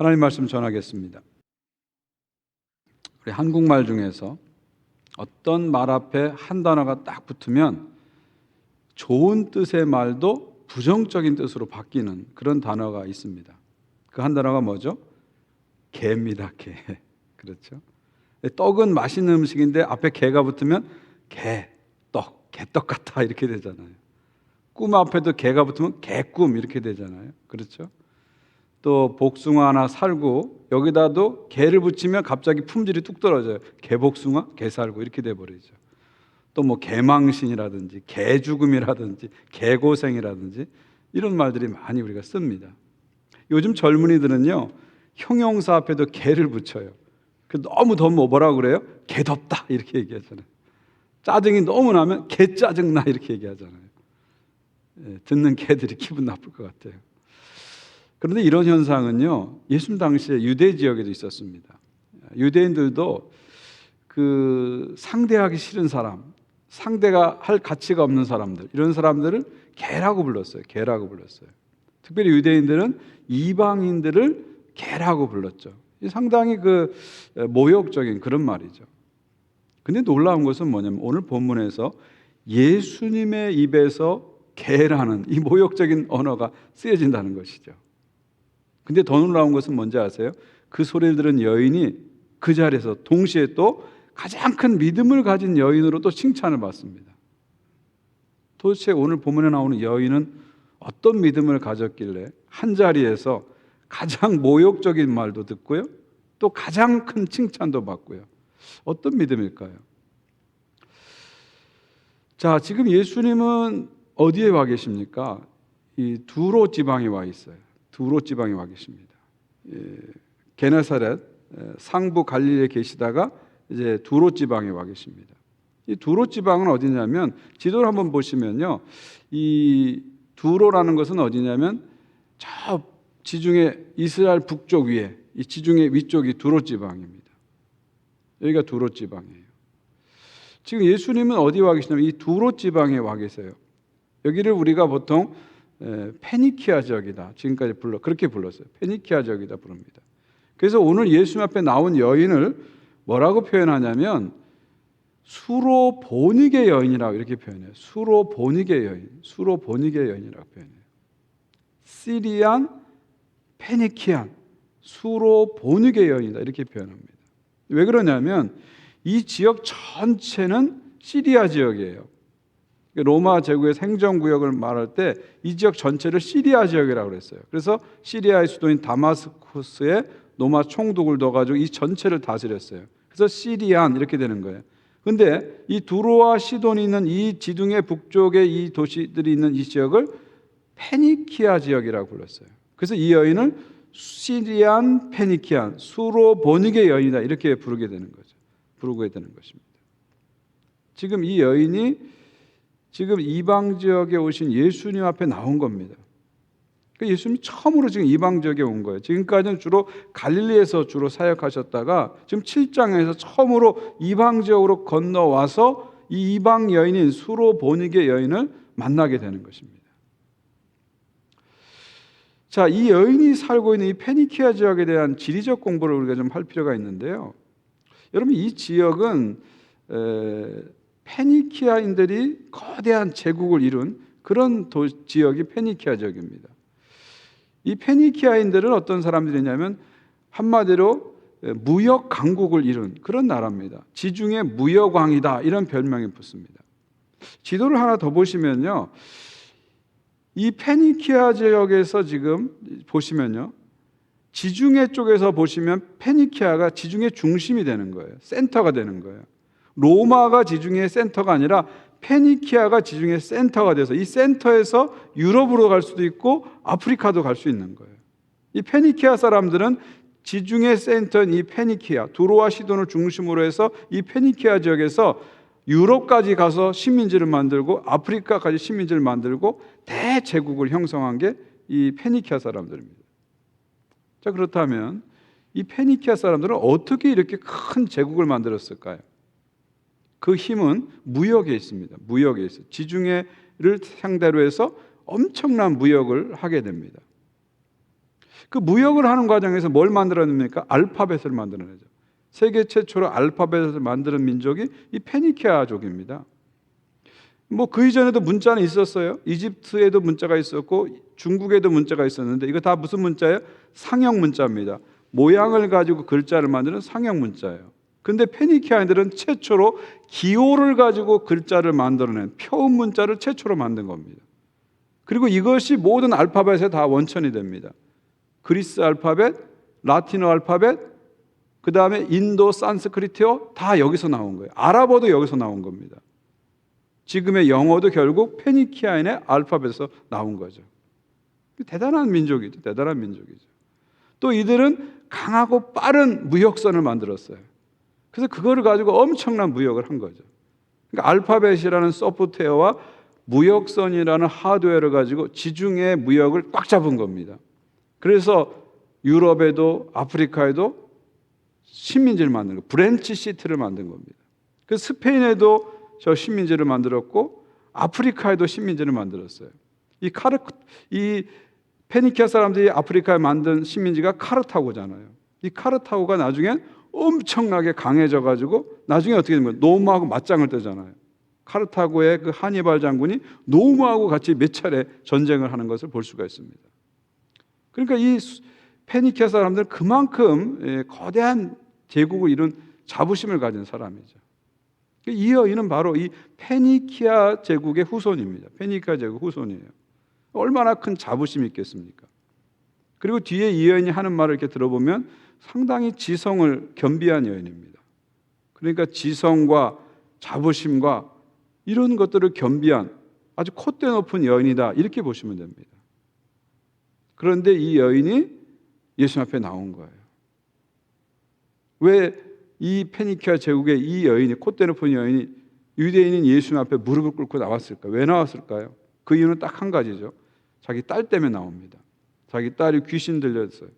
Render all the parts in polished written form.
하나님 말씀 전하겠습니다. 우리 한국말 중에서 어떤 말 앞에 한 단어가 딱 붙으면 좋은 뜻의 말도 부정적인 뜻으로 바뀌는 그런 단어가 있습니다. 그 한 단어가 뭐죠? 개입니다. 개. 그렇죠? 떡은 맛있는 음식인데 앞에 개가 붙으면 개떡 같아 이렇게 되잖아요. 꿈 앞에도 개가 붙으면 개꿈 이렇게 되잖아요. 그렇죠? 또 복숭아나 살구 여기다도 개를 붙이면 갑자기 품질이 뚝 떨어져요. 개복숭아, 개살구 이렇게 돼버리죠. 또 뭐 개망신이라든지 개죽음이라든지 개고생이라든지 이런 말들이 많이 우리가 씁니다. 요즘 젊은이들은요 형용사 앞에도 개를 붙여요. 너무 뭐라고 그래요? 개덥다 이렇게 얘기하잖아요. 짜증이 너무 나면 개짜증나 이렇게 얘기하잖아요. 듣는 개들이 기분 나쁠 것 같아요. 그런데 이런 현상은요 예수님 당시에 유대 지역에도 있었습니다. 유대인들도 그 상대하기 싫은 사람, 상대가 할 가치가 없는 사람들, 이런 사람들을 개라고 불렀어요. 개라고 불렀어요. 특별히 유대인들은 이방인들을 개라고 불렀죠. 상당히 그 모욕적인 그런 말이죠. 근데 놀라운 것은 뭐냐면 오늘 본문에서 예수님의 입에서 개라는 이 모욕적인 언어가 쓰여진다는 것이죠. 근데 더 놀라운 것은 뭔지 아세요? 그 소리를 들은 여인이 그 자리에서 동시에 또 가장 큰 믿음을 가진 여인으로 또 칭찬을 받습니다. 도대체 오늘 본문에 나오는 여인은 어떤 믿음을 가졌길래 한 자리에서 가장 모욕적인 말도 듣고요, 또 가장 큰 칭찬도 받고요. 어떤 믿음일까요? 자, 지금 예수님은 어디에 와 계십니까? 이 두로 지방에 와 있어요. 두로 지방에 와 계십니다. 게네사렛 상부 갈릴리에 계시다가 이제 두로 지방에 와 계십니다. 이 두로 지방은 어디냐면 지도를 한번 보시면요, 이 두로라는 것은 어디냐면 저 지중해 이스라엘 북쪽 위에 이 지중해 위쪽이 두로 지방입니다. 여기가 두로 지방이에요. 지금 예수님은 어디 와 계시냐면 이 두로 지방에 와 계세요. 여기를 우리가 보통 페니키아 지역이다 지금까지 그렇게 불렀어요. 페니키아 지역이다 부릅니다. 그래서 오늘 예수님 앞에 나온 여인을 뭐라고 표현하냐면 수로보니게 여인이라고 이렇게 표현해요. 수로보니게 여인, 수로보니게 여인이라고 표현해요. 시리안, 페니키안, 수로보니게 여인이다 이렇게 표현합니다. 왜 그러냐면 이 지역 전체는 시리아 지역이에요. 로마 제국의 행정구역을 말할 때 이 지역 전체를 시리아 지역이라고 그랬어요. 그래서 시리아의 수도인 다마스쿠스에 로마 총독을 둬가지고 이 전체를 다스렸어요. 그래서 시리안 이렇게 되는 거예요. 근데 이 두로와 시돈이 있는 이 지중해 북쪽에 이 도시들이 있는 이 지역을 페니키아 지역이라고 불렀어요. 그래서 이 여인을 시리안 페니키안 수로보니게 여인이다 이렇게 부르게 되는 거죠. 부르게 되는 것입니다. 지금 이 여인이 지금 이방 지역에 오신 예수님 앞에 나온 겁니다. 예수님이 처음으로 지금 이방 지역에 온 거예요. 지금까지는 주로 갈릴리에서 주로 사역하셨다가 지금 7장에서 처음으로 이방 지역으로 건너와서 이 이방 여인인 수로보니게 여인을 만나게 되는 것입니다. 자, 이 여인이 살고 있는 이 페니키아 지역에 대한 지리적 공부를 우리가 좀 할 필요가 있는데요. 여러분 이 지역은 페니키아인들이 거대한 제국을 이룬 그런 지역이 페니키아 지역입니다. 이 페니키아인들은 어떤 사람들이냐면 한마디로 무역 강국을 이룬 그런 나라입니다. 지중해 무역왕이다 이런 별명이 붙습니다. 지도를 하나 더 보시면요, 이 페니키아 지역에서 지금 보시면요, 지중해 쪽에서 보시면 페니키아가 지중해 중심이 되는 거예요. 센터가 되는 거예요. 로마가 지중해 센터가 아니라 페니키아가 지중해 센터가 돼서 이 센터에서 유럽으로 갈 수도 있고 아프리카도 갈 수 있는 거예요. 이 페니키아 사람들은 지중해 센터인 이 페니키아, 두로와 시돈을 중심으로 해서 이 페니키아 지역에서 유럽까지 가서 식민지를 만들고 아프리카까지 식민지를 만들고 대제국을 형성한 게 이 페니키아 사람들입니다. 자, 그렇다면 이 페니키아 사람들은 어떻게 이렇게 큰 제국을 만들었을까요? 그 힘은 무역에 있습니다. 무역에 있어요. 지중해를 상대로 해서 엄청난 무역을 하게 됩니다. 그 무역을 하는 과정에서 뭘 만들어냅니까? 알파벳을 만들어내죠. 세계 최초로 알파벳을 만드는 민족이 이 페니키아족입니다. 뭐 그 이전에도 문자는 있었어요. 이집트에도 문자가 있었고 중국에도 문자가 있었는데 이거 다 무슨 문자예요? 상형 문자입니다. 모양을 가지고 글자를 만드는 상형 문자예요. 근데 페니키아인들은 최초로 기호를 가지고 글자를 만들어낸 표음 문자를 최초로 만든 겁니다. 그리고 이것이 모든 알파벳에 다 원천이 됩니다. 그리스 알파벳, 라틴어 알파벳, 그 다음에 인도 산스크리트어 다 여기서 나온 거예요. 아랍어도 여기서 나온 겁니다. 지금의 영어도 결국 페니키아인의 알파벳에서 나온 거죠. 대단한 민족이죠. 대단한 민족이죠. 또 이들은 강하고 빠른 무역선을 만들었어요. 그래서 그거를 가지고 엄청난 무역을 한 거죠. 그러니까 알파벳이라는 소프트웨어와 무역선이라는 하드웨어를 가지고 지중해 무역을 꽉 잡은 겁니다. 그래서 유럽에도 아프리카에도 식민지를 만든 거예요. 브랜치 시티를 만든 겁니다. 그래서 스페인에도 저 식민지를 만들었고 아프리카에도 식민지를 만들었어요. 이 페니키아 사람들이 아프리카에 만든 식민지가 카르타고잖아요. 이 카르타고가 나중엔 엄청나게 강해져 가지고 나중에 어떻게 된 거예요? 노무하고 맞짱을 뜨잖아요. 카르타고의 그 하니발 장군이 노무하고 같이 몇 차례 전쟁을 하는 것을 볼 수가 있습니다. 그러니까 이 페니키아 사람들은 그만큼 거대한 제국을 이룬 자부심을 가진 사람이죠. 이 여인은 바로 이 페니키아 제국의 후손입니다. 페니키아 제국 후손이에요. 얼마나 큰 자부심이 있겠습니까? 그리고 뒤에 이 여인이 하는 말을 이렇게 들어보면 상당히 지성을 겸비한 여인입니다. 그러니까 지성과 자부심과 이런 것들을 겸비한 아주 콧대 높은 여인이다 이렇게 보시면 됩니다. 그런데 이 여인이 예수님 앞에 나온 거예요. 왜 이 페니키아 제국의 이 여인이 콧대 높은 여인이 유대인인 예수님 앞에 무릎을 꿇고 나왔을까요? 왜 나왔을까요? 그 이유는 딱 한 가지죠. 자기 딸 때문에 나옵니다. 자기 딸이 귀신 들렸어요.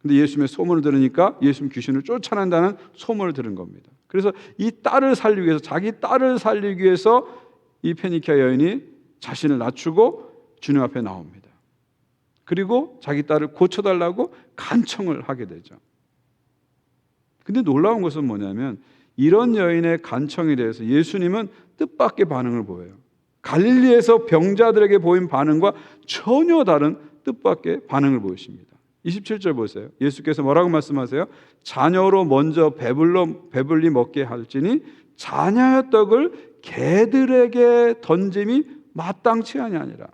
근데 예수님의 소문을 들으니까 예수님 귀신을 쫓아낸다는 소문을 들은 겁니다. 그래서 이 딸을 살리기 위해서 자기 딸을 살리기 위해서 이 페니키아 여인이 자신을 낮추고 주님 앞에 나옵니다. 그리고 자기 딸을 고쳐달라고 간청을 하게 되죠. 근데 놀라운 것은 뭐냐면 이런 여인의 간청에 대해서 예수님은 뜻밖의 반응을 보여요. 갈릴리에서 병자들에게 보인 반응과 전혀 다른 뜻밖의 반응을 보이십니다. 27절 보세요. 예수께서 뭐라고 말씀하세요? 자녀로 먼저 배불리 먹게 할지니 자녀의 떡을 개들에게 던짐이 마땅치 아니하니라.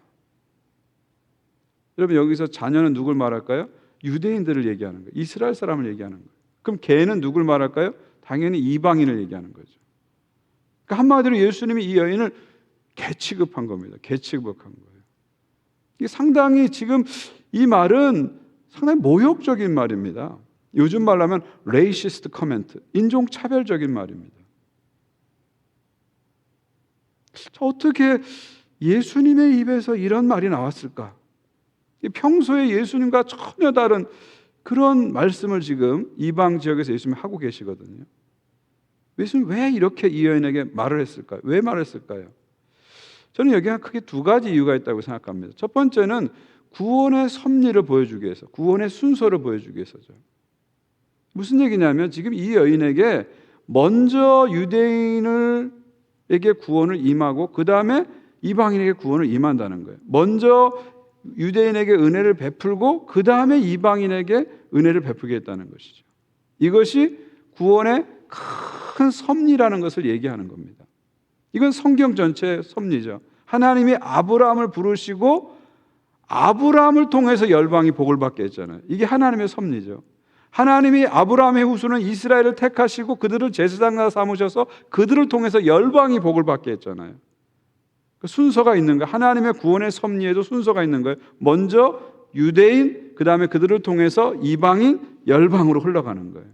여러분 여기서 자녀는 누굴 말할까요? 유대인들을 얘기하는 거예요. 이스라엘 사람을 얘기하는 거예요. 그럼 개는 누굴 말할까요? 당연히 이방인을 얘기하는 거죠. 그러니까 한마디로 예수님이 이 여인을 개 취급한 겁니다. 개 취급한 거예요. 이게 상당히 지금 이 말은 상당히 모욕적인 말입니다. 요즘 말로 하면 레이시스트 커멘트, 인종차별적인 말입니다. 어떻게 예수님의 입에서 이런 말이 나왔을까? 평소에 예수님과 전혀 다른 그런 말씀을 지금 이방 지역에서 예수님이 하고 계시거든요. 예수님 왜 이렇게 이 여인에게 말을 했을까요? 왜 말했을까요? 저는 여기에 크게 두 가지 이유가 있다고 생각합니다. 첫 번째는 구원의 섭리를 보여주기 위해서, 구원의 순서를 보여주기 위해서죠. 무슨 얘기냐면 지금 이 여인에게 먼저 유대인에게 구원을 임하고 그 다음에 이방인에게 구원을 임한다는 거예요. 먼저 유대인에게 은혜를 베풀고 그 다음에 이방인에게 은혜를 베풀겠다는 것이죠. 이것이 구원의 큰 섭리라는 것을 얘기하는 겁니다. 이건 성경 전체의 섭리죠. 하나님이 아브라함을 부르시고 아브라함을 통해서 열방이 복을 받게 했잖아요. 이게 하나님의 섭리죠. 하나님이 아브라함의 후손은 이스라엘을 택하시고 그들을 제사장으로 삼으셔서 그들을 통해서 열방이 복을 받게 했잖아요. 순서가 있는 거예요. 하나님의 구원의 섭리에도 순서가 있는 거예요. 먼저 유대인, 그 다음에 그들을 통해서 이방인, 열방으로 흘러가는 거예요.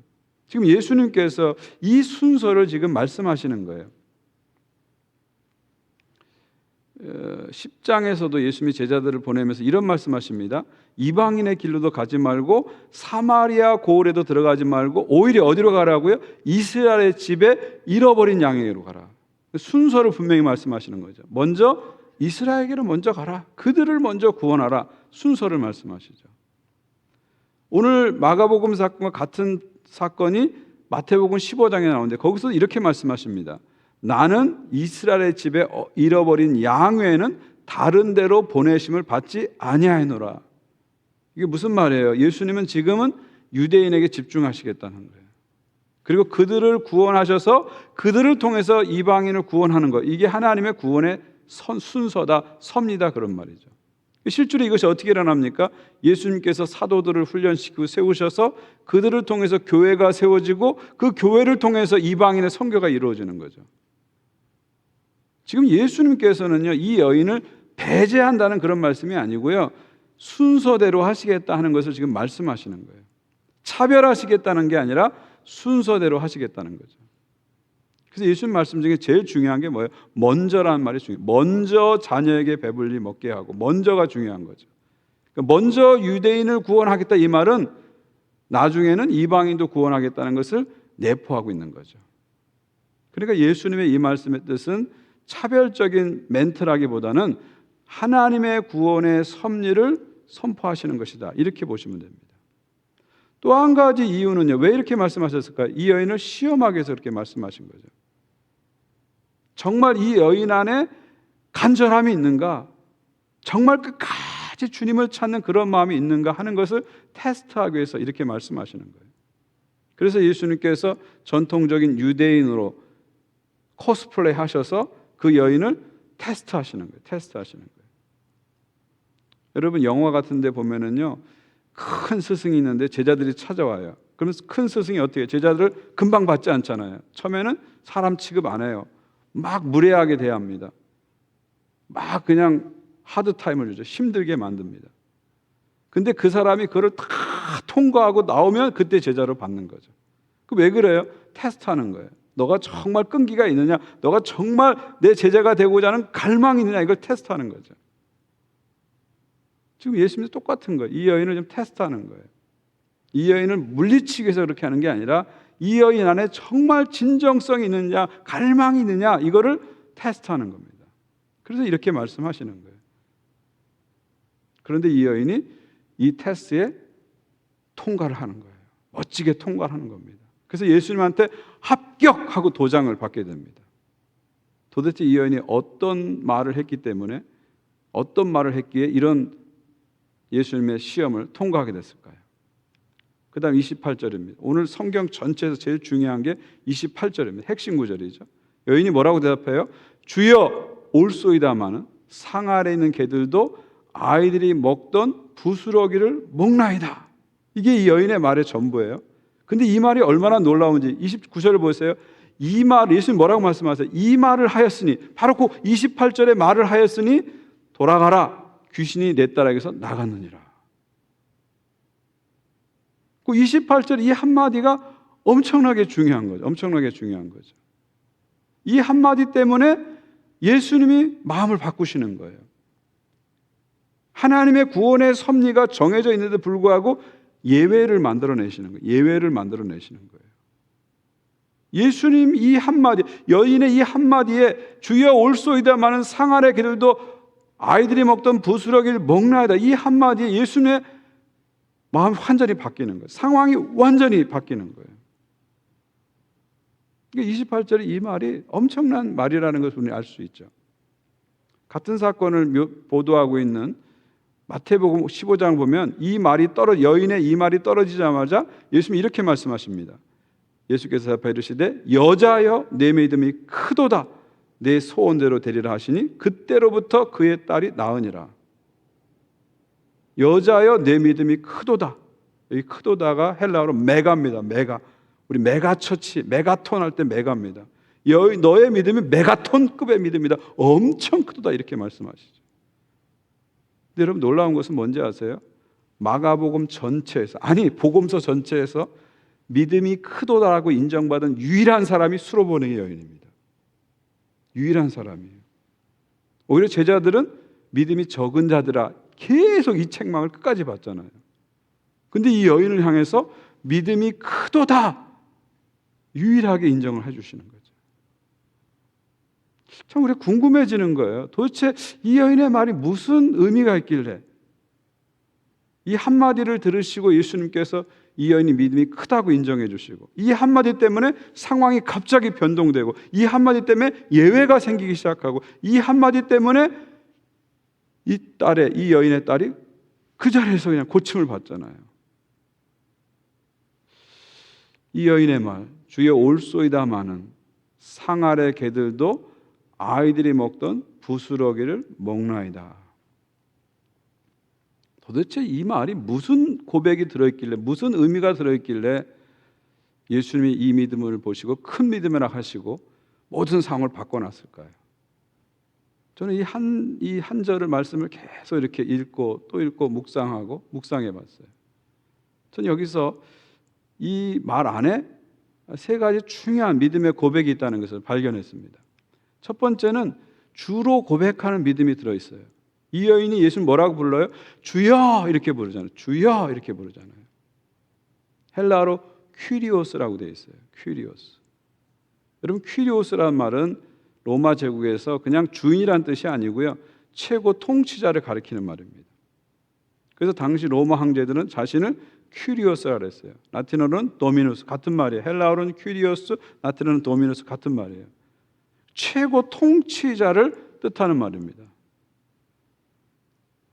지금 예수님께서 이 순서를 지금 말씀하시는 거예요. 10장에서도 예수님이 제자들을 보내면서 이런 말씀하십니다. 이방인의 길로도 가지 말고 사마리아 고을에도 들어가지 말고 오히려 어디로 가라고요? 이스라엘의 집에 잃어버린 양에게로 가라. 순서를 분명히 말씀하시는 거죠. 먼저 이스라엘에게로 먼저 가라. 그들을 먼저 구원하라. 순서를 말씀하시죠. 오늘 마가복음 사건과 같은 사건이 마태복음 15장에 나오는데 거기서 이렇게 말씀하십니다. 나는 이스라엘의 집에 잃어버린 양 외에는 다른 데로 보내심을 받지 아니하노라. 이게 무슨 말이에요? 예수님은 지금은 유대인에게 집중하시겠다는 거예요. 그리고 그들을 구원하셔서 그들을 통해서 이방인을 구원하는 것, 이게 하나님의 구원의 순서다, 섭니다, 그런 말이죠. 실제로 이것이 어떻게 일어납니까? 예수님께서 사도들을 훈련시키고 세우셔서 그들을 통해서 교회가 세워지고 그 교회를 통해서 이방인의 선교가 이루어지는 거죠. 지금 예수님께서는요, 이 여인을 배제한다는 그런 말씀이 아니고요, 순서대로 하시겠다 하는 것을 지금 말씀하시는 거예요. 차별하시겠다는 게 아니라 순서대로 하시겠다는 거죠. 그래서 예수님 말씀 중에 제일 중요한 게 뭐예요? 먼저라는 말이 중요해요. 먼저 자녀에게 배불리 먹게 하고, 먼저가 중요한 거죠. 그러니까 먼저 유대인을 구원하겠다, 이 말은 나중에는 이방인도 구원하겠다는 것을 내포하고 있는 거죠. 그러니까 예수님의 이 말씀의 뜻은 차별적인 멘트라기보다는 하나님의 구원의 섭리를 선포하시는 것이다, 이렇게 보시면 됩니다. 또 한 가지 이유는요, 왜 이렇게 말씀하셨을까요? 이 여인을 시험하기 위해서 그렇게 말씀하신 거죠. 정말 이 여인 안에 간절함이 있는가, 정말 끝까지 주님을 찾는 그런 마음이 있는가 하는 것을 테스트하기 위해서 이렇게 말씀하시는 거예요. 그래서 예수님께서 전통적인 유대인으로 코스플레이 하셔서 그 여인을 테스트하시는 거예요. 여러분, 영화 같은 데 보면은요, 큰 스승이 있는데 제자들이 찾아와요. 그러면서 큰 스승이 어떻게 해요? 제자들을 금방 받지 않잖아요. 처음에는 사람 취급 안 해요. 막 무례하게 대합니다. 막 그냥 하드타임을 주죠. 힘들게 만듭니다. 근데 그 사람이 그걸 다 통과하고 나오면 그때 제자로 받는 거죠. 왜 그래요? 테스트하는 거예요. 너가 정말 끈기가 있느냐, 너가 정말 내 제자가 되고자 하는 갈망이 있느냐, 이걸 테스트하는 거죠. 지금 예수님도 똑같은 거예요. 이 여인을 좀 테스트하는 거예요. 이 여인을 물리치기 위해서 그렇게 하는 게 아니라 이 여인 안에 정말 진정성이 있느냐, 갈망이 있느냐, 이거를 테스트하는 겁니다. 그래서 이렇게 말씀하시는 거예요. 그런데 이 여인이 이 테스트에 통과를 하는 거예요. 멋지게 통과를 하는 겁니다. 그래서 예수님한테 합격하고 도장을 받게 됩니다. 도대체 이 여인이 어떤 말을 했기 때문에, 어떤 말을 했기에 이런 예수님의 시험을 통과하게 됐을까요? 그 다음 28절입니다. 오늘 성경 전체에서 제일 중요한 게 28절입니다. 핵심 구절이죠. 여인이 뭐라고 대답해요? 주여 올소이다마는 상 아래 있는 개들도 아이들이 먹던 부스러기를 먹나이다. 이게 이 여인의 말의 전부예요. 근데 이 말이 얼마나 놀라운지 29절을 보세요. 이 말, 예수님 뭐라고 말씀하세요? 이 말을 하였으니, 바로 그 28절의 말을 하였으니 돌아가라, 귀신이 내 딸에게서 나갔느니라. 그 28절 이 한마디가 엄청나게 중요한 거죠. 엄청나게 중요한 거죠. 이 한마디 때문에 예수님이 마음을 바꾸시는 거예요. 하나님의 구원의 섭리가 정해져 있는데도 불구하고 예외를 만들어내시는 거예요. 예외를 만들어내시는 거예요. 예수님 이 한마디, 여인의 이 한마디에 주여 올소이다마는 상 아래 개들도 아이들이 먹던 부스러기를 먹나이다, 이 한마디에 예수님의 마음이 완전히 바뀌는 거예요. 상황이 완전히 바뀌는 거예요. 28절의 이 말이 엄청난 말이라는 것을 우리는 알 수 있죠. 같은 사건을 보도하고 있는 마태복음 15장 보면 여인의 이 말이 떨어지자마자 예수님이 이렇게 말씀하십니다. 예수께서 대답하여 이르시되 여자여 내 믿음이 크도다, 내 소원대로 되리라 하시니 그때로부터 그의 딸이 나으니라. 여자여 내 믿음이 크도다. 이 크도다가 헬라어로 메가입니다. 메가. 우리 메가처치, 메가톤 할 때 메가입니다. 너의 믿음이 메가톤급의 믿음이다. 엄청 크도다, 이렇게 말씀하시죠. 근데 여러분, 놀라운 것은 뭔지 아세요? 마가복음 전체에서, 아니 복음서 전체에서 믿음이 크도다라고 인정받은 유일한 사람이 수로보네의 여인입니다. 유일한 사람이에요. 오히려 제자들은 믿음이 적은 자들아 계속 이 책망을 끝까지 받잖아요. 근데 이 여인을 향해서 믿음이 크도다 유일하게 인정을 해주시는 거죠. 참 우리 궁금해지는 거예요. 도대체 이 여인의 말이 무슨 의미가 있길래, 이 한마디를 들으시고 예수님께서 이 여인의 믿음이 크다고 인정해 주시고, 이 한마디 때문에 상황이 갑자기 변동되고, 이 한마디 때문에 예외가 생기기 시작하고, 이 한마디 때문에 이 여인의 딸이 그 자리에서 그냥 고침을 받잖아요. 이 여인의 말, 주여 올소이다마는 상 아래 개들도 아이들이 먹던 부스러기를 먹나이다. 도대체 이 말이 무슨 고백이 들어있길래, 무슨 의미가 들어있길래 예수님이 이 믿음을 보시고 큰 믿음이라 하시고 모든 상황을 바꿔놨을까요? 저는 이 한 절의 말씀을 계속 이렇게 읽고 또 읽고 묵상해 봤어요. 저는 여기서 이 말 안에 세 가지 중요한 믿음의 고백이 있다는 것을 발견했습니다. 첫 번째는 주로 고백하는 믿음이 들어있어요. 이 여인이 예수님 뭐라고 불러요? 주여 이렇게 부르잖아요. 주여 이렇게 부르잖아요. 헬라어로 퀴리오스라고 되어 있어요. 퀴리오스. 여러분, 퀴리오스라는 말은 로마 제국에서 그냥 주인이란 뜻이 아니고요, 최고 통치자를 가리키는 말입니다. 그래서 당시 로마 황제들은 자신을 퀴리오스라 그랬어요. 라틴어로는 도미누스, 같은 말이에요. 헬라어로는 퀴리오스, 라틴어로는 도미누스, 같은 말이에요. 최고 통치자를 뜻하는 말입니다.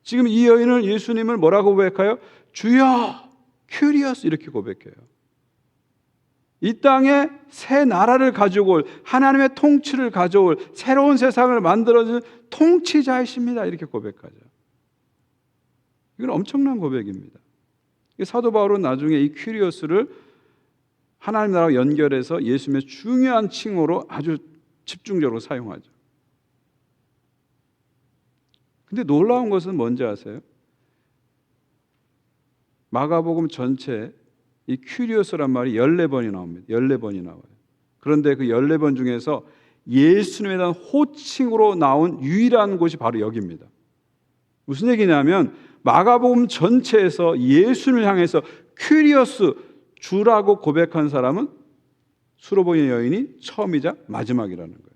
지금 이 여인은 예수님을 뭐라고 고백해요? 주여 퀴리오스 이렇게 고백해요. 이 땅에 새 나라를 가지고 올, 하나님의 통치를 가져올, 새로운 세상을 만들어줄 통치자이십니다 이렇게 고백하죠. 이건 엄청난 고백입니다. 사도 바울은 나중에 이 퀴리오스를 하나님 나라와 연결해서 예수님의 중요한 칭호로 아주 집중적으로 사용하죠. 근데 놀라운 것은 뭔지 아세요? 마가복음 전체에 이 퀴리오스란 말이 14번이 나옵니다. 14번이 나와요. 그런데 그 14번 중에서 예수님에 대한 호칭으로 나온 유일한 곳이 바로 여기입니다. 무슨 얘기냐면 마가복음 전체에서 예수님을 향해서 퀴리오스 주라고 고백한 사람은 수로보니 여인이 처음이자 마지막이라는 거예요.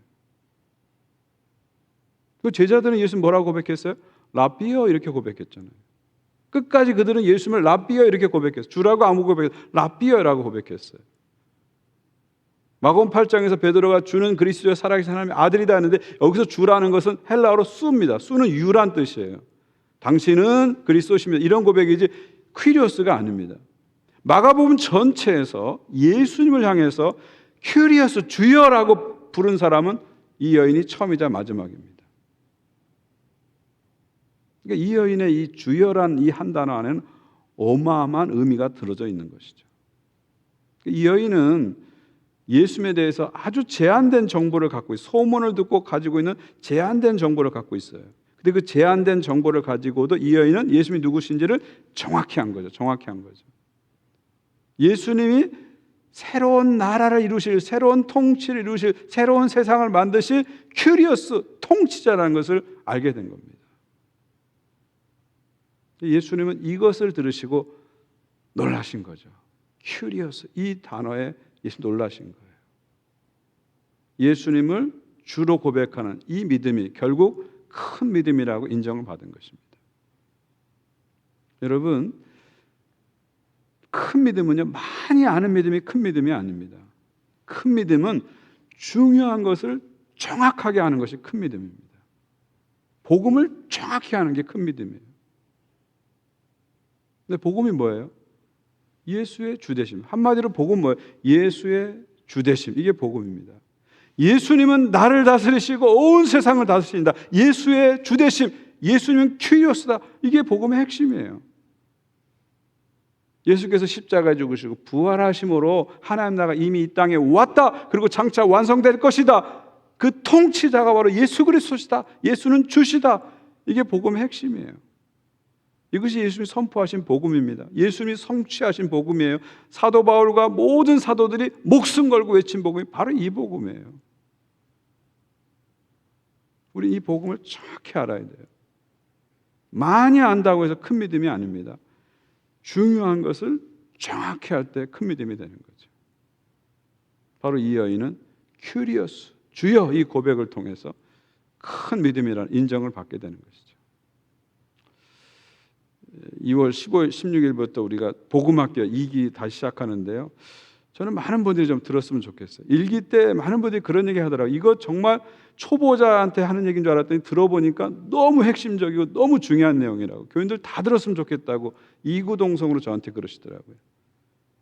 그 제자들은 예수님 뭐라고 고백했어요? 라비어 이렇게 고백했잖아요. 끝까지 그들은 예수님을 라비어 이렇게 고백했어요. 주라고 아무 고백했어요. 라비어라고 고백했어요. 마가복음 8장에서 베드로가 주는 그리스도의 살아계신 하나님의 아들이다 하는데, 여기서 주라는 것은 헬라어로 수입니다. 수는 유란 뜻이에요. 당신은 그리스도십니다 이런 고백이지 퀴리오스가 아닙니다. 마가복음 전체에서 예수님을 향해서 퀴리오스 주여라고 부른 사람은 이 여인이 처음이자 마지막입니다. 그러니까 이 여인의 이 주여란 이 한 단어 안에는 어마어마한 의미가 들어져 있는 것이죠. 이 여인은 예수님에 대해서 아주 제한된 정보를 갖고 있어요. 소문을 듣고 가지고 있는 제한된 정보를 갖고 있어요. 근데 그 제한된 정보를 가지고도 이 여인은 예수님이 누구신지를 정확히 한 거죠. 예수님이 새로운 나라를 이루실, 새로운 통치를 이루실, 새로운 세상을 만드실 큐리오스 통치자라는 것을 알게 된 겁니다. 예수님은 이것을 들으시고 놀라신 거죠. 큐리오스, 이 단어에 예수님 놀라신 거예요. 예수님을 주로 고백하는 이 믿음이 결국 큰 믿음이라고 인정을 받은 것입니다. 여러분, 큰 믿음은요, 많이 아는 믿음이 큰 믿음이 아닙니다. 큰 믿음은 중요한 것을 정확하게 아는 것이 큰 믿음입니다. 복음을 정확히 아는 게 큰 믿음이에요. 근데 복음이 뭐예요? 예수의 주되심. 한마디로 복음은 뭐예요? 예수의 주되심. 이게 복음입니다. 예수님은 나를 다스리시고 온 세상을 다스리신다. 예수의 주되심. 예수님은 큐리오스다. 이게 복음의 핵심이에요. 예수께서 십자가에 죽으시고 부활하심으로 하나님 나라가 이미 이 땅에 왔다. 그리고 장차 완성될 것이다. 그 통치자가 바로 예수 그리스도시다. 예수는 주시다. 이게 복음의 핵심이에요. 이것이 예수님이 선포하신 복음입니다. 예수님이 성취하신 복음이에요. 사도 바울과 모든 사도들이 목숨 걸고 외친 복음이 바로 이 복음이에요. 우리 이 복음을 정확히 알아야 돼요. 많이 안다고 해서 큰 믿음이 아닙니다. 중요한 것을 정확히 할 때 큰 믿음이 되는 거죠. 바로 이 여인은 큐리오스, 주여 이 고백을 통해서 큰 믿음이라는 인정을 받게 되는 것이죠. 2월 15일, 16일부터 우리가 복음학교 2기 다시 시작하는데요. 저는 많은 분들이 좀 들었으면 좋겠어요. 1기 때 많은 분들이 그런 얘기 하더라고요. 이거 정말 초보자한테 하는 얘기인 줄 알았더니 들어보니까 너무 핵심적이고 너무 중요한 내용이라고. 교인들 다 들었으면 좋겠다고 이구동성으로 저한테 그러시더라고요.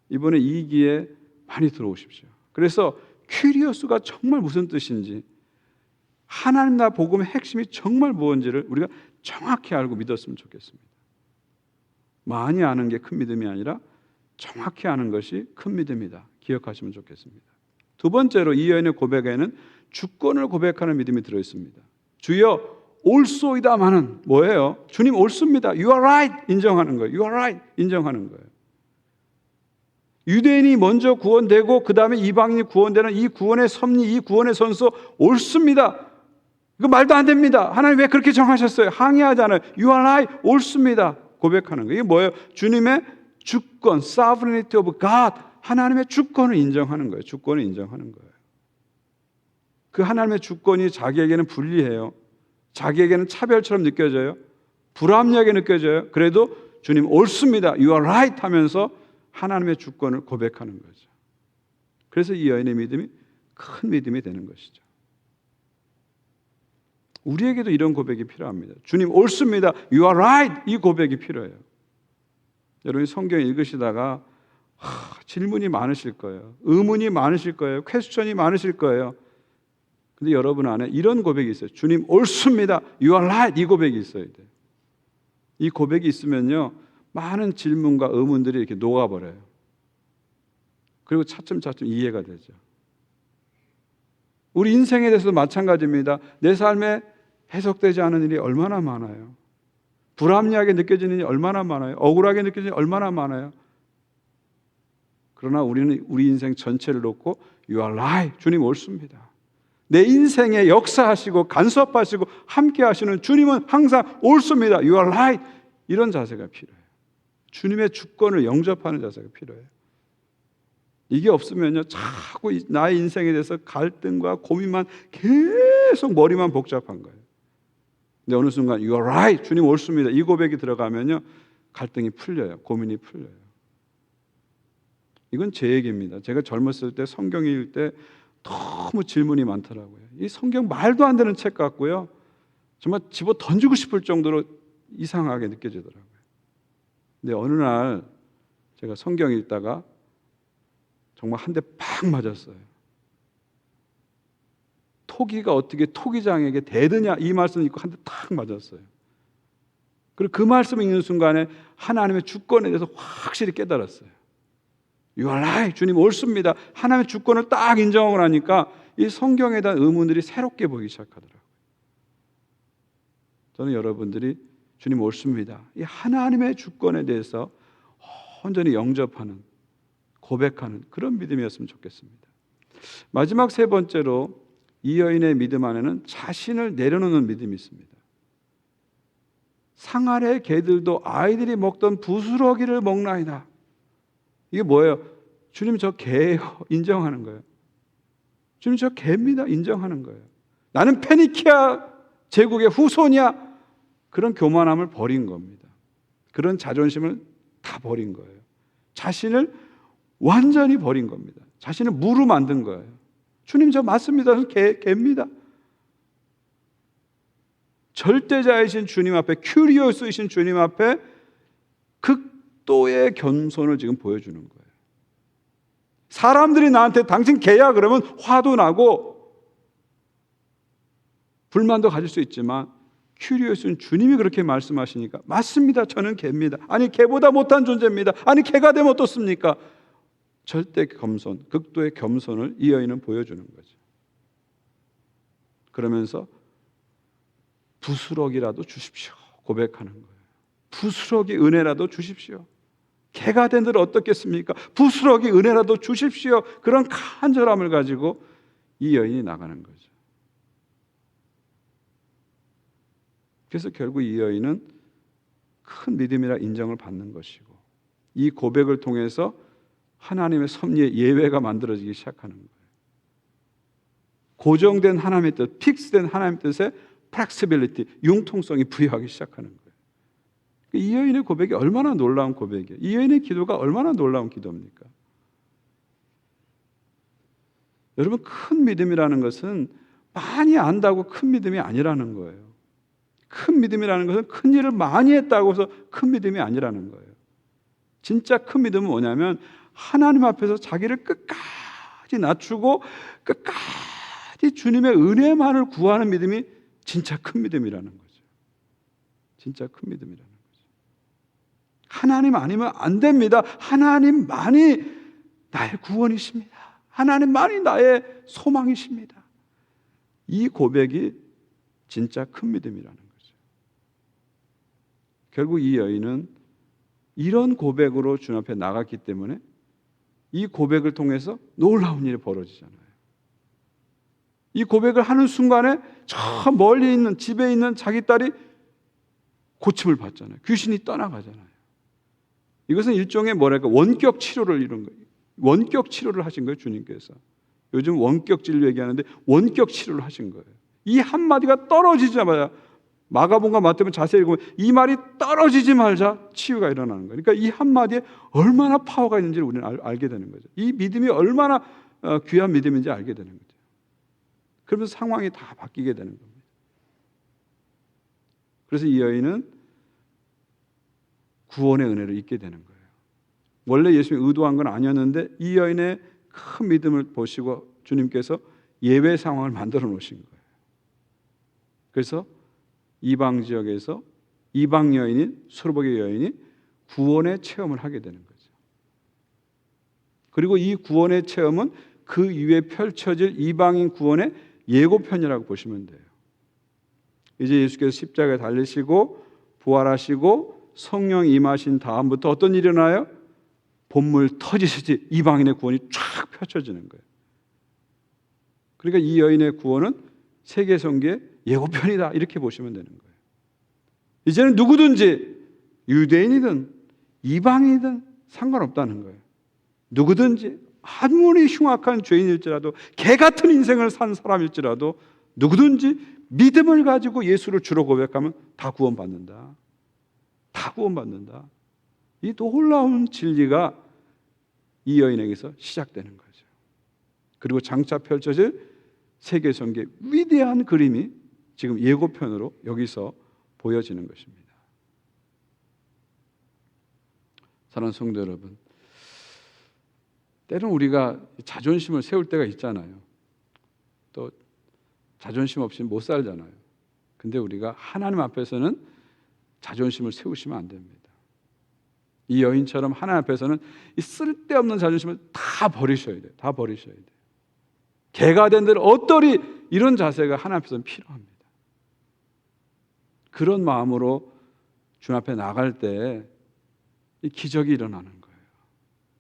이번에 2기에 많이 들어오십시오. 그래서 큐리오스가 정말 무슨 뜻인지, 하나님 나라 복음의 핵심이 정말 무엇인지를 우리가 정확히 알고 믿었으면 좋겠습니다. 많이 아는 게 큰 믿음이 아니라 정확히 아는 것이 큰 믿음이다. 기억하시면 좋겠습니다. 두 번째로 이 여인의 고백에는 주권을 고백하는 믿음이 들어있습니다. 주여 옳소이다마는 뭐예요? 주님 옳습니다. You are right 인정하는 거예요. You are right 인정하는 거예요. 유대인이 먼저 구원되고 그 다음에 이방인이 구원되는 이 구원의 섭리, 이 구원의 선수 옳습니다. 이거 말도 안 됩니다. 하나님 왜 그렇게 정하셨어요? 항의하잖아요. You are right 옳습니다. 고백하는 거예요. 이게 뭐예요? 주님의 주권, sovereignty of God, 하나님의 주권을 인정하는 거예요. 주권을 인정하는 거예요. 그 하나님의 주권이 자기에게는 불리해요. 자기에게는 차별처럼 느껴져요. 불합리하게 느껴져요. 그래도 주님 옳습니다. You are right 하면서 하나님의 주권을 고백하는 거죠. 그래서 이 여인의 믿음이 큰 믿음이 되는 것이죠. 우리에게도 이런 고백이 필요합니다. 주님 옳습니다. You are right. 이 고백이 필요해요. 여러분이 성경 읽으시다가 질문이 많으실 거예요. 의문이 많으실 거예요. 퀘스천이 많으실 거예요. 근데 여러분 안에 이런 고백이 있어요. 주님 옳습니다. You are right. 이 고백이 있어야 돼요. 이 고백이 있으면요, 많은 질문과 의문들이 이렇게 녹아버려요. 그리고 차츰차츰 이해가 되죠. 우리 인생에 대해서도 마찬가지입니다. 내 삶에 해석되지 않은 일이 얼마나 많아요. 불합리하게 느껴지는 일이 얼마나 많아요. 억울하게 느껴지는 일이 얼마나 많아요. 그러나 우리는 우리 인생 전체를 놓고 You are right. 주님 옳습니다. 내 인생에 역사하시고 간섭하시고 함께 하시는 주님은 항상 옳습니다. You are right. 이런 자세가 필요해요. 주님의 주권을 영접하는 자세가 필요해요. 이게 없으면요, 자꾸 나의 인생에 대해서 갈등과 고민만 계속 머리만 복잡한 거예요. 근데 어느 순간 You are right, 주님 옳습니다, 이 고백이 들어가면요, 갈등이 풀려요. 고민이 풀려요. 이건 제 얘기입니다. 제가 젊었을 때 성경 읽을 때 너무 질문이 많더라고요. 이 성경 말도 안 되는 책 같고요, 정말 집어 던지고 싶을 정도로 이상하게 느껴지더라고요. 근데 어느 날 제가 성경 읽다가 정말 한 대 팍 맞았어요. 토기가 어떻게 토기장에게 대드냐, 이 말씀을 읽고 한 대 탁 맞았어요. 그리고 그 말씀을 읽는 순간에 하나님의 주권에 대해서 확실히 깨달았어요. You are right, 주님 옳습니다. 하나님의 주권을 딱 인정하고 나니까 이 성경에 대한 의문들이 새롭게 보이기 시작하더라고요. 저는 여러분들이 주님 옳습니다, 이 하나님의 주권에 대해서 온전히 영접하는, 고백하는 그런 믿음이었으면 좋겠습니다. 마지막 세 번째로 이 여인의 믿음 안에는 자신을 내려놓는 믿음이 있습니다. 상 아래 개들도 아이들이 먹던 부스러기를 먹나이다. 이게 뭐예요? 주님 저 개예요. 인정하는 거예요. 주님 저 개입니다. 인정하는 거예요. 나는 페니키아 제국의 후손이야. 그런 교만함을 버린 겁니다. 그런 자존심을 다 버린 거예요. 자신을 완전히 버린 겁니다. 자신을 무로 만든 거예요. 주님 저 맞습니다. 개입니다. 절대자이신 주님 앞에, 큐리오스이신 주님 앞에 극도의 겸손을 지금 보여주는 거예요. 사람들이 나한테 당신 개야 그러면 화도 나고 불만도 가질 수 있지만, 큐리오스는 주님이 그렇게 말씀하시니까 맞습니다. 저는 개입니다. 아니 개보다 못한 존재입니다. 아니 개가 되면 어떻습니까? 절대 겸손, 극도의 겸손을 이 여인은 보여주는 거죠. 그러면서 부스러기라도 주십시오 고백하는 거예요. 부스러기 은혜라도 주십시오. 개가 된 들 어떻겠습니까? 부스러기 은혜라도 주십시오. 그런 간절함을 가지고 이 여인이 나가는 거죠. 그래서 결국 이 여인은 큰 믿음이라 인정을 받는 것이고, 이 고백을 통해서 하나님의 섭리의 예외가 만들어지기 시작하는 거예요. 고정된 하나님의 뜻, 픽스된 하나님의 뜻에 플렉시빌리티, 융통성이 부여하기 시작하는 거예요. 이 여인의 고백이 얼마나 놀라운 고백이에요. 이 여인의 기도가 얼마나 놀라운 기도입니까? 여러분, 큰 믿음이라는 것은 많이 안다고 큰 믿음이 아니라는 거예요. 큰 믿음이라는 것은 큰 일을 많이 했다고 해서 큰 믿음이 아니라는 거예요. 진짜 큰 믿음은 뭐냐면 하나님 앞에서 자기를 끝까지 낮추고 끝까지 주님의 은혜만을 구하는 믿음이 진짜 큰 믿음이라는 거죠. 진짜 큰 믿음이라는 거죠. 하나님 아니면 안 됩니다. 하나님만이 나의 구원이십니다. 하나님만이 나의 소망이십니다. 이 고백이 진짜 큰 믿음이라는 거죠. 결국 이 여인은 이런 고백으로 주님 앞에 나갔기 때문에 이 고백을 통해서 놀라운 일이 벌어지잖아요. 이 고백을 하는 순간에 저 멀리 있는 집에 있는 자기 딸이 고침을 받잖아요. 귀신이 떠나가잖아요. 이것은 일종의 원격 치료를 이룬 거예요. 원격 치료를 하신 거예요, 주님께서. 요즘 원격 진료 얘기하는데 원격 치료를 하신 거예요. 이 한마디가 떨어지자마자 마가복음과 마태복음 자세히 읽으면 이 말이 떨어지지 말자 치유가 일어나는 거예요. 그러니까 이 한마디에 얼마나 파워가 있는지를 우리는 알게 되는 거죠. 이 믿음이 얼마나 귀한 믿음인지 알게 되는 거죠. 그러면서 상황이 다 바뀌게 되는 겁니다. 그래서 이 여인은 구원의 은혜를 잊게 되는 거예요. 원래 예수님이 의도한 건 아니었는데 이 여인의 큰 믿음을 보시고 주님께서 예외 상황을 만들어 놓으신 거예요. 그래서 이방 지역에서 이방 여인인 수르복의 여인이 구원의 체험을 하게 되는 거죠. 그리고 이 구원의 체험은 그 이후에 펼쳐질 이방인 구원의 예고편이라고 보시면 돼요. 이제 예수께서 십자가에 달리시고 부활하시고 성령 임하신 다음부터 어떤 일이 일어나요? 본물 터지듯이 이방인의 구원이 쫙 펼쳐지는 거예요. 그러니까 이 여인의 구원은 세계 선교의 예고편이다 이렇게 보시면 되는 거예요. 이제는 누구든지 유대인이든 이방인이든 상관없다는 거예요. 누구든지 아무리 흉악한 죄인일지라도 개 같은 인생을 산 사람일지라도 누구든지 믿음을 가지고 예수를 주로 고백하면 다 구원받는다. 다 구원받는다. 이 놀라운 진리가 이 여인에게서 시작되는 거죠. 그리고 장차 펼쳐질 세계 선교의 위대한 그림이 지금 예고편으로 여기서 보여지는 것입니다. 사랑하는 성도 여러분, 때로는 우리가 자존심을 세울 때가 있잖아요. 또 자존심 없이 못 살잖아요. 근데 우리가 하나님 앞에서는 자존심을 세우시면 안 됩니다. 이 여인처럼 하나님 앞에서는 이 쓸데없는 자존심을 다 버리셔야 돼요. 다 버리셔야 돼요. 개가 된 들 어떠리 이런 자세가 하나님 앞에서는 필요합니다. 그런 마음으로 주님 앞에 나갈 때 이 기적이 일어나는 거예요.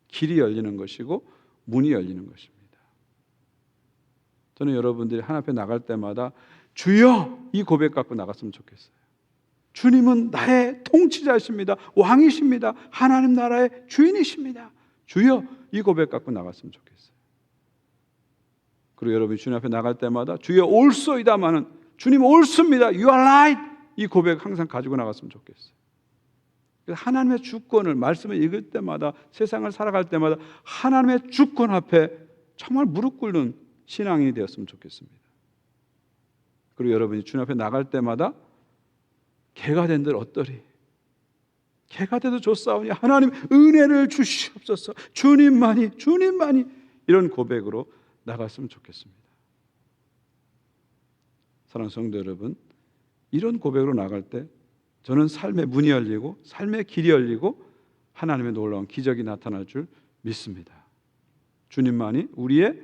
길이 열리는 것이고 문이 열리는 것입니다. 저는 여러분들이 하나님 앞에 나갈 때마다 주여 이 고백 갖고 나갔으면 좋겠어요. 주님은 나의 통치자이십니다. 왕이십니다. 하나님 나라의 주인이십니다. 주여 이 고백 갖고 나갔으면 좋겠어요. 그리고 여러분이 주님 앞에 나갈 때마다 주여 옳소이다마는 주님 옳습니다. You are right. 이 고백 항상 가지고 나갔으면 좋겠어요. 하나님의 주권을 말씀을 읽을 때마다 세상을 살아갈 때마다 하나님의 주권 앞에 정말 무릎 꿇는 신앙이 되었으면 좋겠습니다. 그리고 여러분이 주님 앞에 나갈 때마다 개가 된들 어떠리 개가 돼도 좋사오니 하나님 은혜를 주시옵소서 주님만이 이런 고백으로 나갔으면 좋겠습니다. 사랑하는 성도 여러분, 이런 고백으로 나갈 때 저는 삶의 문이 열리고 삶의 길이 열리고 하나님의 놀라운 기적이 나타날 줄 믿습니다. 주님만이 우리의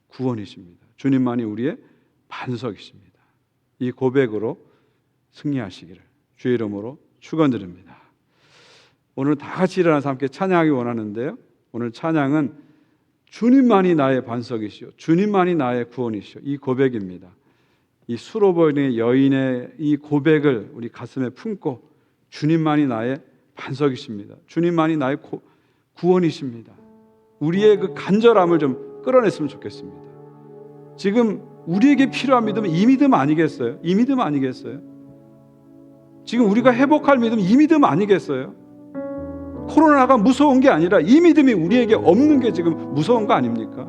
구원이십니다. 주님만이 우리의 반석이십니다. 이 고백으로 승리하시기를 주의 이름으로 축원드립니다. 오늘 다 같이 일어나서 함께 찬양하기 원하는데요. 오늘 찬양은 주님만이 나의 반석이시오, 주님만이 나의 구원이시오, 이 고백입니다. 이 수로보이는 여인의 이 고백을 우리 가슴에 품고 주님만이 나의 반석이십니다. 주님만이 나의 구원이십니다. 우리의 그 간절함을 좀 끌어냈으면 좋겠습니다. 지금 우리에게 필요한 믿음은 이 믿음 아니겠어요? 이 믿음 아니겠어요? 지금 우리가 회복할 믿음, 이 믿음 아니겠어요? 코로나가 무서운 게 아니라 이 믿음이 우리에게 없는 게 지금 무서운 거 아닙니까?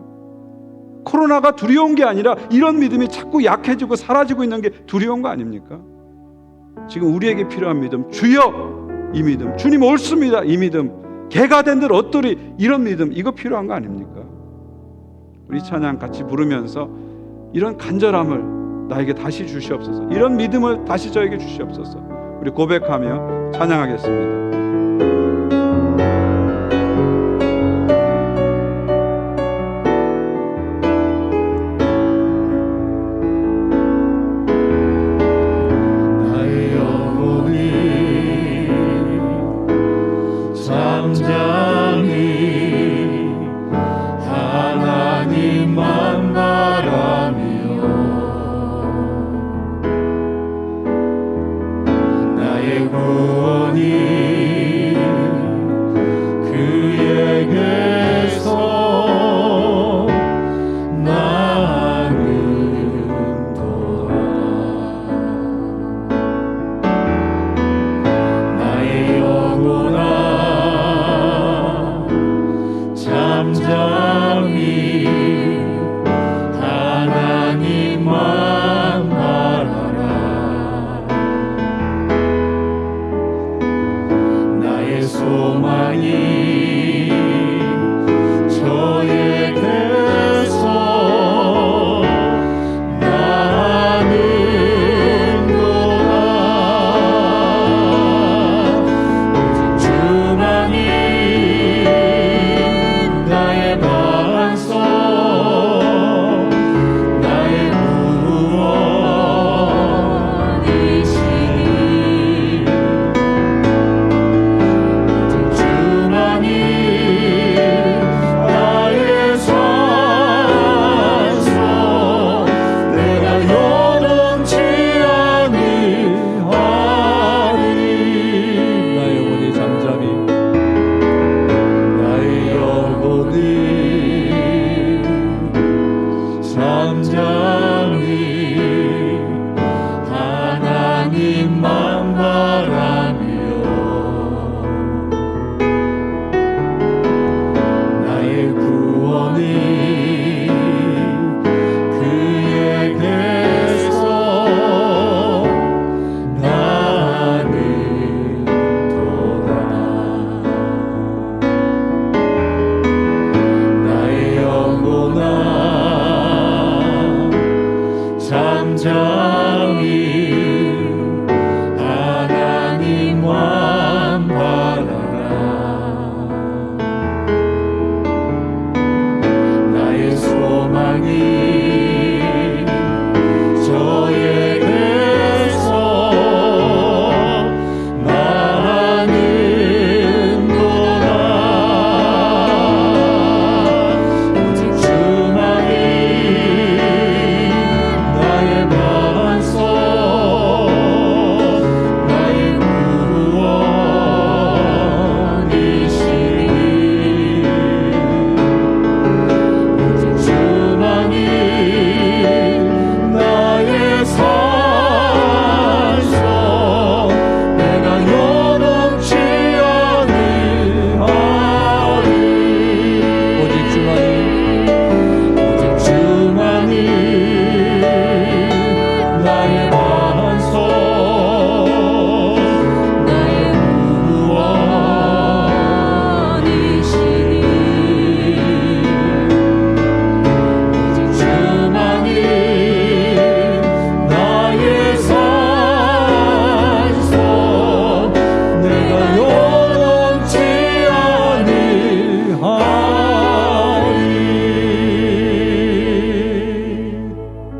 코로나가 두려운 게 아니라 이런 믿음이 자꾸 약해지고 사라지고 있는 게 두려운 거 아닙니까? 지금 우리에게 필요한 믿음, 주여, 이 믿음, 주님 옳습니다, 이 믿음, 개가 된 들 얻도리, 이런 믿음, 이거 필요한 거 아닙니까? 우리 찬양 같이 부르면서 이런 간절함을 나에게 다시 주시옵소서, 이런 믿음을 다시 저에게 주시옵소서. 우리 고백하며 찬양하겠습니다.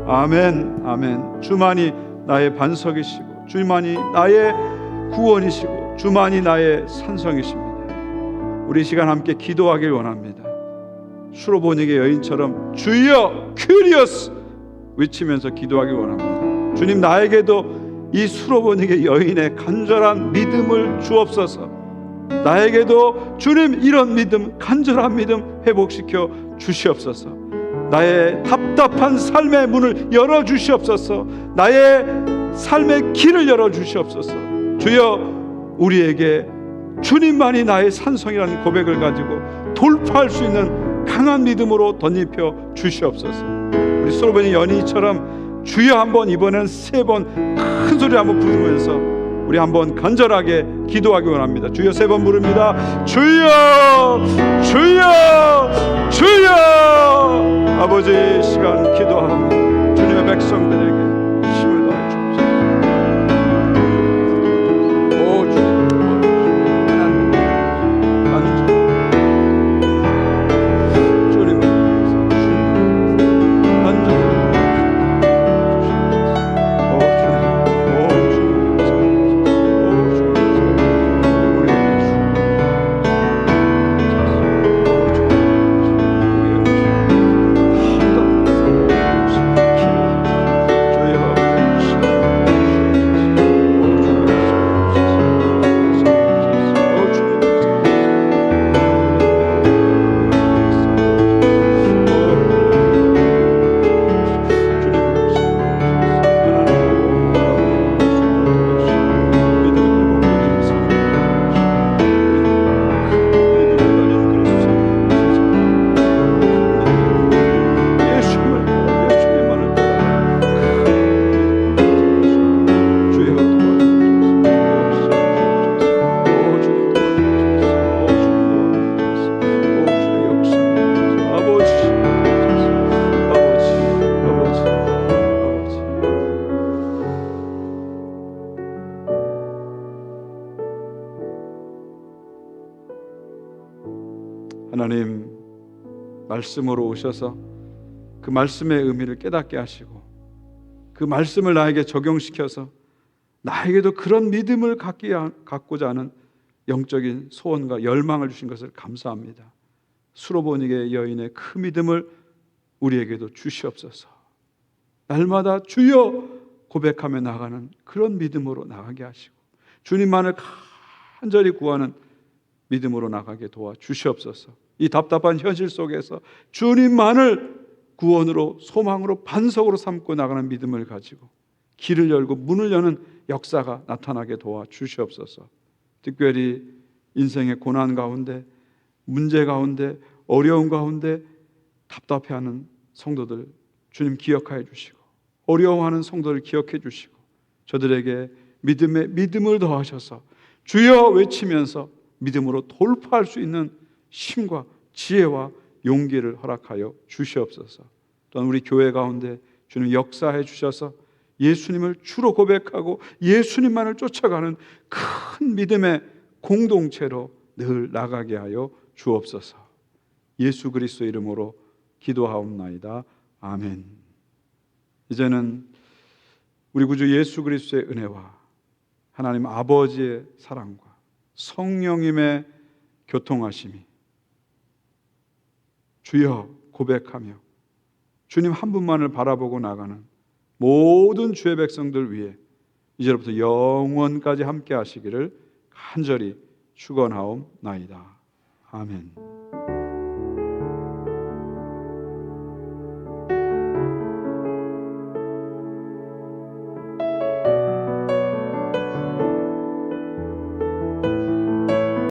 아멘, 아멘. 주만이 나의 반석이시고 주만이 나의 구원이시고 주만이 나의 산성이십니다. 우리 시간 함께 기도하길 원합니다. 수로보니게 여인처럼 주여 kyrios 외치면서 기도하길 원합니다. 주님, 나에게도 이 수로보니게 여인의 간절한 믿음을 주옵소서. 나에게도 주님 이런 믿음, 간절한 믿음 회복시켜 주시옵소서. 나의 답답한 삶의 문을 열어주시옵소서. 나의 삶의 길을 열어주시옵소서. 주여, 우리에게 주님만이 나의 산성이라는 고백을 가지고 돌파할 수 있는 강한 믿음으로 덧입혀 주시옵소서. 우리 솔로몬의 연희처럼 주여 한번, 이번에는 3번 큰 소리 한번 부르면서 우리 한번 간절하게 기도하기 원합니다. 주여 3번 부릅니다. 주여, 주여, 주여. 아버지, 시간 기도하며 주님의 백성들에게 힘을 더해 주옵소서. 오 주님, 하나님 간절 주님을 간절 하나님, 말씀으로 오셔서 그 말씀의 의미를 깨닫게 하시고 그 말씀을 나에게 적용시켜서 나에게도 그런 믿음을 갖고자 하는 영적인 소원과 열망을 주신 것을 감사합니다. 수로보니게 여인의 그 믿음을 우리에게도 주시옵소서. 날마다 주여 고백하며 나가는 그런 믿음으로 나가게 하시고 주님만을 간절히 구하는 믿음으로 나가게 도와주시옵소서. 이 답답한 현실 속에서 주님만을 구원으로, 소망으로, 반석으로 삼고 나가는 믿음을 가지고 길을 열고 문을 여는 역사가 나타나게 도와주시옵소서. 특별히 인생의 고난 가운데, 문제 가운데, 어려움 가운데 답답해하는 성도들 주님 기억하여 주시고, 어려워하는 성도를 기억해 주시고, 저들에게 믿음에 믿음을 더하셔서 주여 외치면서 믿음으로 돌파할 수 있는 힘과 지혜와 용기를 허락하여 주시옵소서. 또한 우리 교회 가운데 주님 역사해 주셔서 예수님을 주로 고백하고 예수님만을 쫓아가는 큰 믿음의 공동체로 늘 나가게 하여 주옵소서. 예수 그리스도 이름으로 기도하옵나이다. 아멘. 이제는 우리 구주 예수 그리스도의 은혜와 하나님 아버지의 사랑과 성령님의 교통하심이 주여 고백하며 주님 한 분만을 바라보고 나가는 모든 주의 백성들 위해 이제부터 영원까지 함께 하시기를 간절히 축원하옵나이다. 아멘.